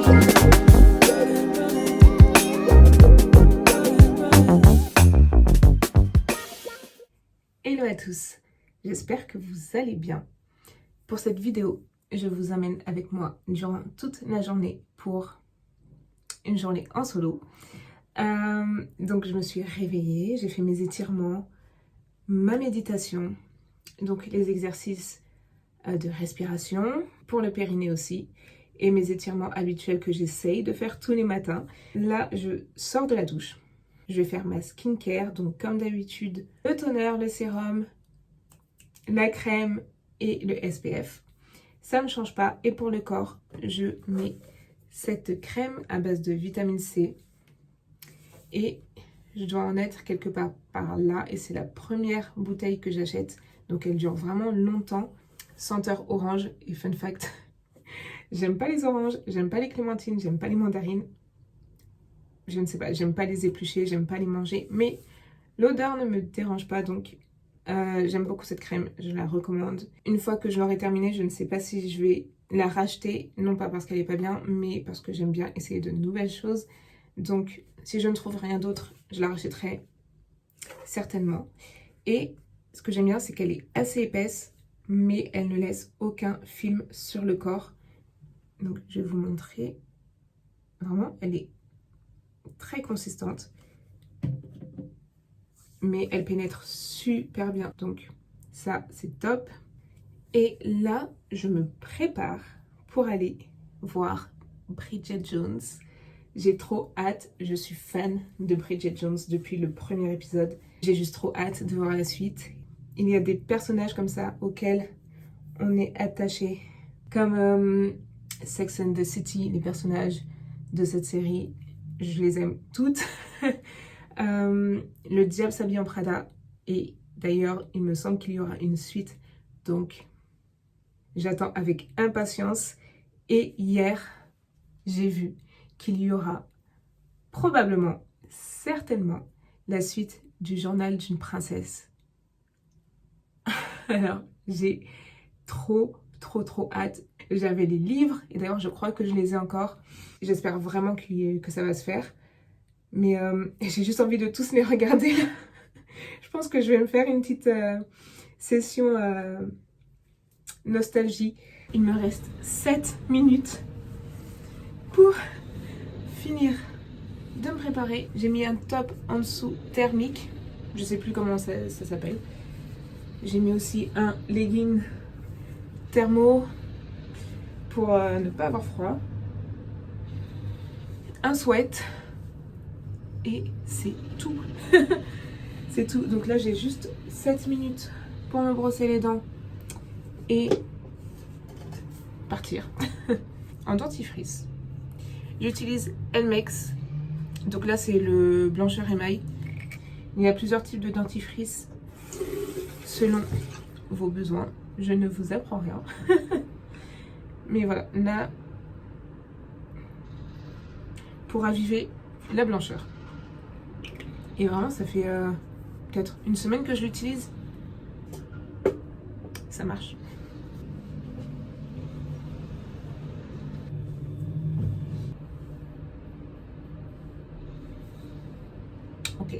Hello à tous, j'espère que vous allez bien. Pour cette vidéo, je vous emmène avec moi durant toute la journée pour une journée en solo. Donc je me suis réveillée, j'ai fait mes étirements, ma méditation, donc les exercices de respiration, pour le périnée aussi, et mes étirements habituels que j'essaye de faire tous les matins. Là, je sors de la douche. Je vais faire ma skincare, donc comme d'habitude, le toner, le sérum, la crème et le SPF. Ça ne change pas. Et pour le corps, je mets cette crème à base de vitamine C. Et je dois en être quelque part par là. Et c'est la première bouteille que j'achète. Donc elle dure vraiment longtemps. Senteur orange. Et fun fact, j'aime pas les oranges, j'aime pas les clémentines, j'aime pas les mandarines. Je ne sais pas, j'aime pas les éplucher, j'aime pas les manger, mais l'odeur ne me dérange pas, donc j'aime beaucoup cette crème, je la recommande. Une fois que je l'aurai terminée, je ne sais pas si je vais la racheter, non pas parce qu'elle est pas bien, mais parce que j'aime bien essayer de nouvelles choses. Donc si je ne trouve rien d'autre, je la rachèterai certainement. Et ce que j'aime bien, c'est qu'elle est assez épaisse, mais elle ne laisse aucun film sur le corps. Donc je vais vous montrer, vraiment, elle est très consistante, mais elle pénètre super bien, donc ça c'est top. Et là je me prépare pour aller voir Bridget Jones. J'ai trop hâte, je suis fan de Bridget Jones depuis le premier épisode. J'ai juste trop hâte de voir la suite. Il y a des personnages comme ça auxquels on est attaché, comme Sex and the City, les personnages de cette série. Je les aime toutes. Le Diable s'habille en Prada. Et d'ailleurs, il me semble qu'il y aura une suite. Donc, j'attends avec impatience. Et hier, j'ai vu qu'il y aura probablement, certainement, la suite du Journal d'une princesse. Alors, j'ai trop hâte. J'avais les livres. Et d'ailleurs, je crois que je les ai encore. J'espère vraiment que ça va se faire. Mais j'ai juste envie de tous les regarder. Je pense que je vais me faire une petite session nostalgie. Il me reste 7 minutes pour finir de me préparer. J'ai mis un top en dessous thermique. Je sais plus comment ça s'appelle. J'ai mis aussi un legging thermo pour ne pas avoir froid. Un sweat. Et c'est tout. C'est tout. Donc là, j'ai juste 7 minutes pour me brosser les dents et partir. En dentifrice, j'utilise Elmex. Donc là, c'est le blancheur émail. Il y a plusieurs types de dentifrice selon vos besoins. Je ne vous apprends rien. Mais voilà, là, pour raviver la blancheur. Et vraiment, ça fait peut-être une semaine que je l'utilise. Ça marche. Ok.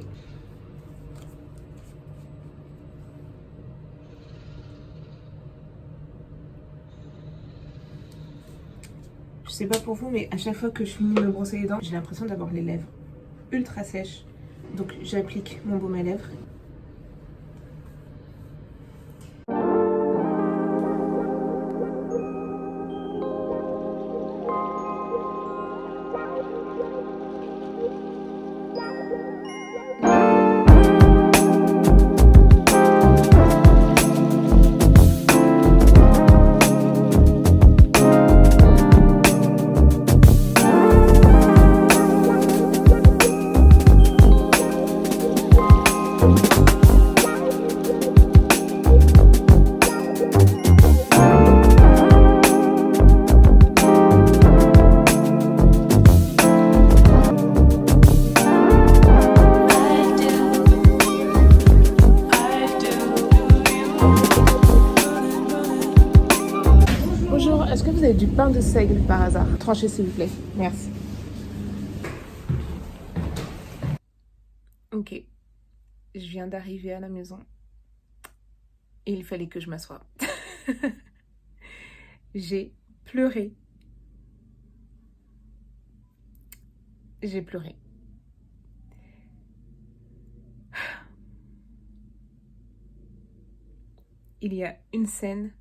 Je sais pas pour vous, mais à chaque fois que je finis de me brosser les dents, j'ai l'impression d'avoir les lèvres ultra sèches. Donc j'applique mon baume à lèvres. de seigle par hasard? Tranchez s'il vous plaît, merci. Ok, je viens d'arriver à la maison et il fallait que je m'assoie. J'ai pleuré. J'ai pleuré. Il y a une scène,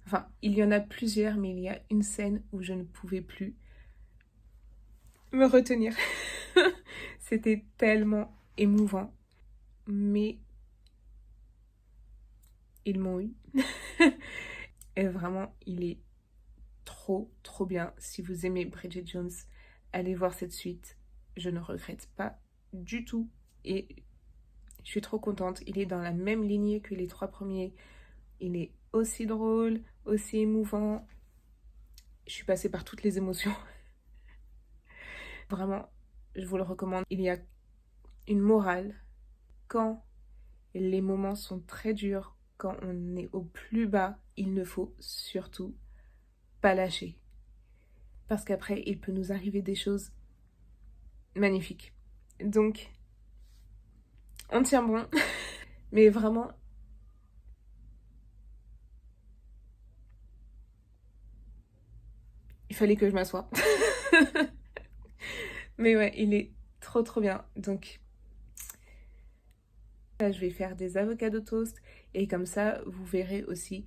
enfin, il y en a plusieurs, mais il y a une scène où je ne pouvais plus me retenir. C'était tellement émouvant, mais ils m'ont eu. Et vraiment, il est trop bien. Si vous aimez Bridget Jones, allez voir cette suite. Je ne regrette pas du tout. Et je suis trop contente. Il est dans la même lignée que les 3 premiers. Il est aussi drôle, aussi émouvant. Je suis passée par toutes les émotions. Vraiment, je vous le recommande. Il y a une morale. Quand les moments sont très durs, quand on est au plus bas, il ne faut surtout pas lâcher. Parce qu'après, il peut nous arriver des choses magnifiques. Donc, on tient bon. Mais vraiment, il fallait que je m'assoie. Mais ouais, il est trop bien. Donc, là, je vais faire des avocados toast. Et comme ça, vous verrez aussi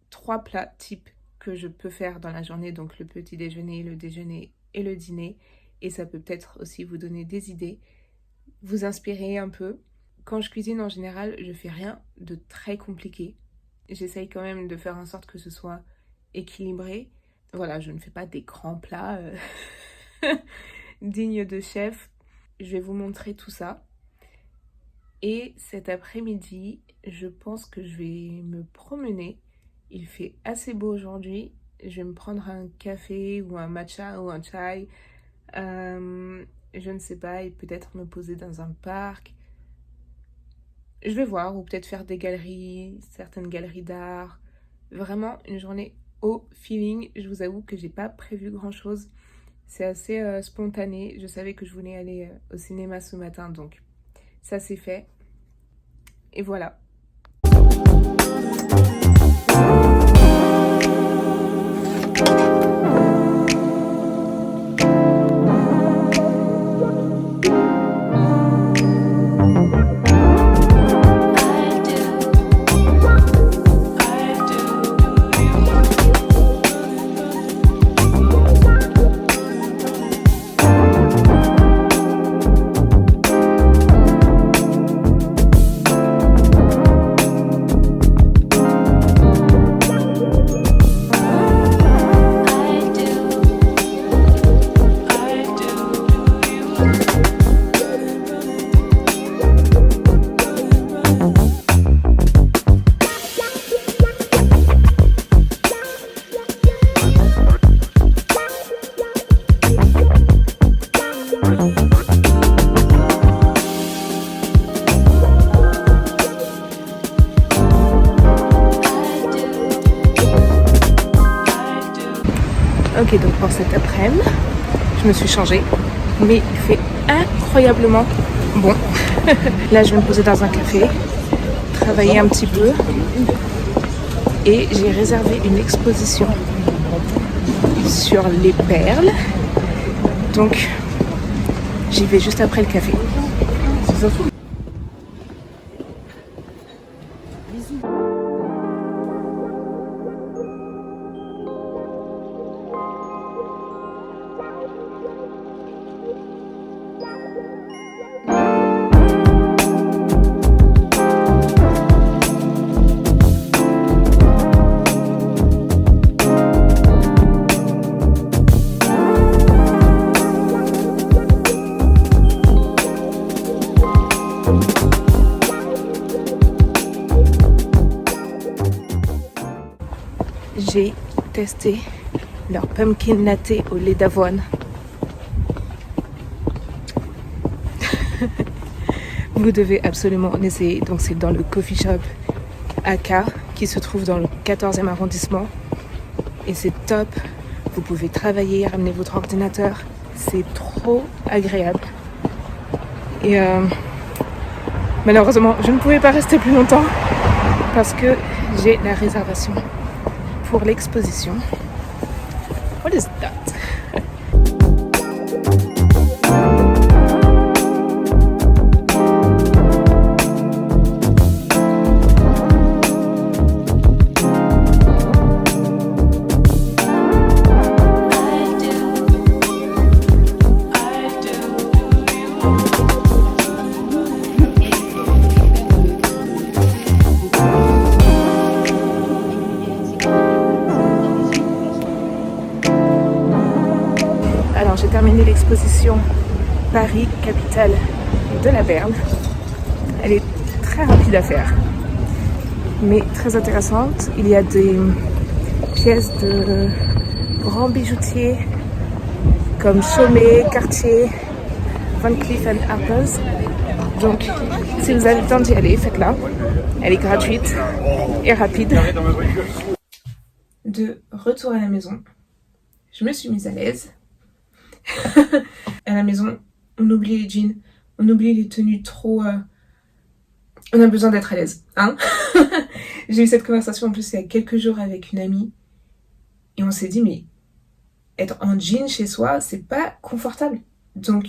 3 plats types que je peux faire dans la journée. Donc, le petit déjeuner, le déjeuner et le dîner. Et ça peut peut-être aussi vous donner des idées, vous inspirer un peu. Quand je cuisine, en général, je fais rien de très compliqué. J'essaye quand même de faire en sorte que ce soit équilibré. Voilà, je ne fais pas des grands plats dignes de chef. Je vais vous montrer tout ça. Et cet après-midi, je pense que je vais me promener. Il fait assez beau aujourd'hui. Je vais me prendre un café ou un matcha ou un chai. Je ne sais pas, et peut-être me poser dans un parc. Je vais voir, ou peut-être faire des galeries, certaines galeries d'art. Vraiment une journée au feeling. Je vous avoue que j'ai pas prévu grand-chose. C'est assez spontané. Je savais que je voulais aller au cinéma ce matin, donc ça c'est fait. Et voilà. Ok, donc pour cet après-midi, je me suis changée, mais il fait incroyablement bon. Là, je vais me poser dans un café, travailler un petit peu, et j'ai réservé une exposition sur les perles. Donc, j'y vais juste après le café. J'ai testé leur pumpkin latte au lait d'avoine. Vous devez absolument l'essayer. Donc c'est dans le coffee shop AK qui se trouve dans le 14e arrondissement. et c'est top. Vous pouvez travailler, ramener votre ordinateur. C'est trop agréable. Et malheureusement, je ne pouvais pas rester plus longtemps parce que j'ai la réservation pour l'exposition. What is that? J'ai terminé l'exposition Paris, capitale de la Berne. Elle est très rapide à faire, mais très intéressante. Il y a des pièces de grands bijoutiers comme Chaumet, Cartier, Van Cleef & Arpels. Donc, si vous avez le temps d'y aller, faites-la. Elle est gratuite et rapide. De retour à la maison, je me suis mise à l'aise. À la maison, on oublie les jeans, on oublie les tenues trop... On a besoin d'être à l'aise, hein. J'ai eu cette conversation en plus il y a quelques jours avec une amie. Et on s'est dit, mais être en jean chez soi, c'est pas confortable. Donc,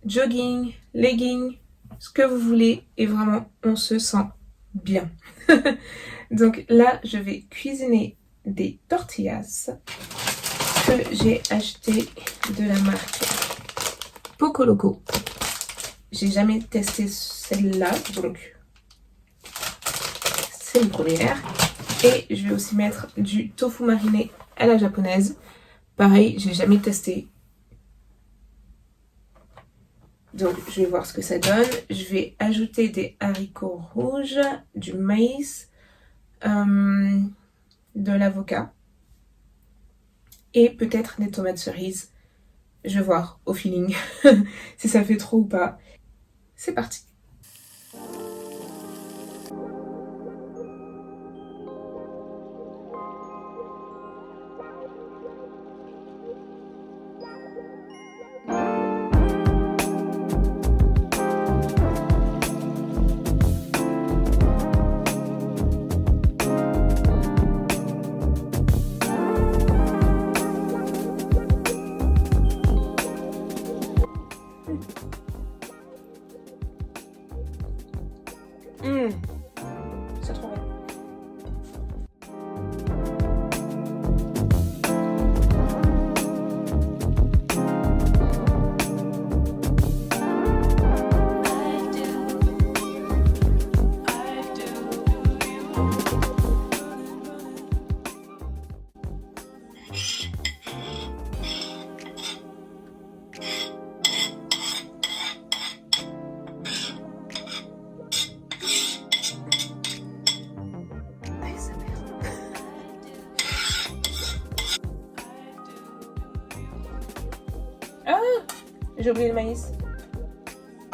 jogging, legging, ce que vous voulez. Et vraiment, on se sent bien. Donc là, je vais cuisiner des tortillas que j'ai acheté de la marque Poco Loco. J'ai jamais testé celle-là, donc c'est une première. Et je vais aussi mettre du tofu mariné à la japonaise. Pareil, j'ai jamais testé. Donc je vais voir ce que ça donne. Je vais ajouter des haricots rouges, du maïs, de l'avocat. Et peut-être des tomates cerises. Je vais voir au feeling si ça fait trop ou pas. C'est parti. C'est trop bon. Ah, j'ai oublié le maïs.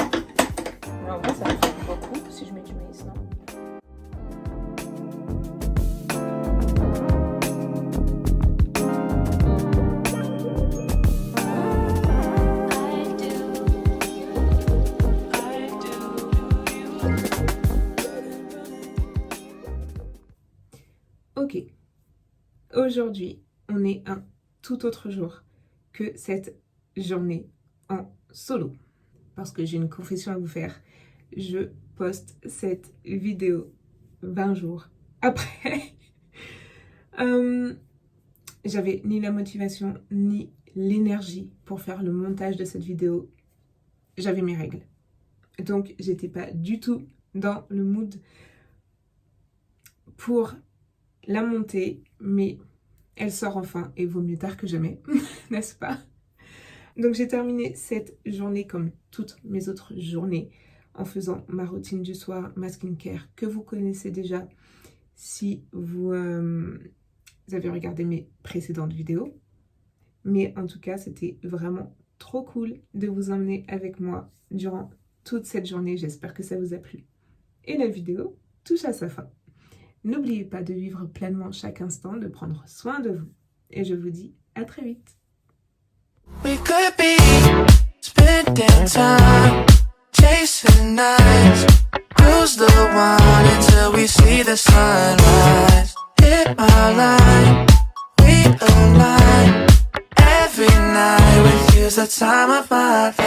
Mais en vrai, ça me fait beaucoup si je mets du maïs, non? Ok. Aujourd'hui, on est un tout autre jour que cette journée en solo parce que j'ai une confession à vous faire. Je poste cette vidéo 20 jours après. J'avais ni la motivation ni l'énergie pour faire le montage de cette vidéo. J'avais mes règles. Donc j'étais pas du tout dans le mood pour la monter, mais elle sort enfin et vaut mieux tard que jamais, n'est-ce pas? Donc j'ai terminé cette journée comme toutes mes autres journées en faisant ma routine du soir, ma skincare que vous connaissez déjà si vous avez regardé mes précédentes vidéos. Mais en tout cas, c'était vraiment trop cool de vous emmener avec moi durant toute cette journée. J'espère que ça vous a plu. Et la vidéo touche à sa fin. N'oubliez pas de vivre pleinement chaque instant, de prendre soin de vous et je vous dis à très vite. We could be spending time chasing nights, cruise the wine until we see the sunrise. Hit my line, we align. Every night with you's the time of my life.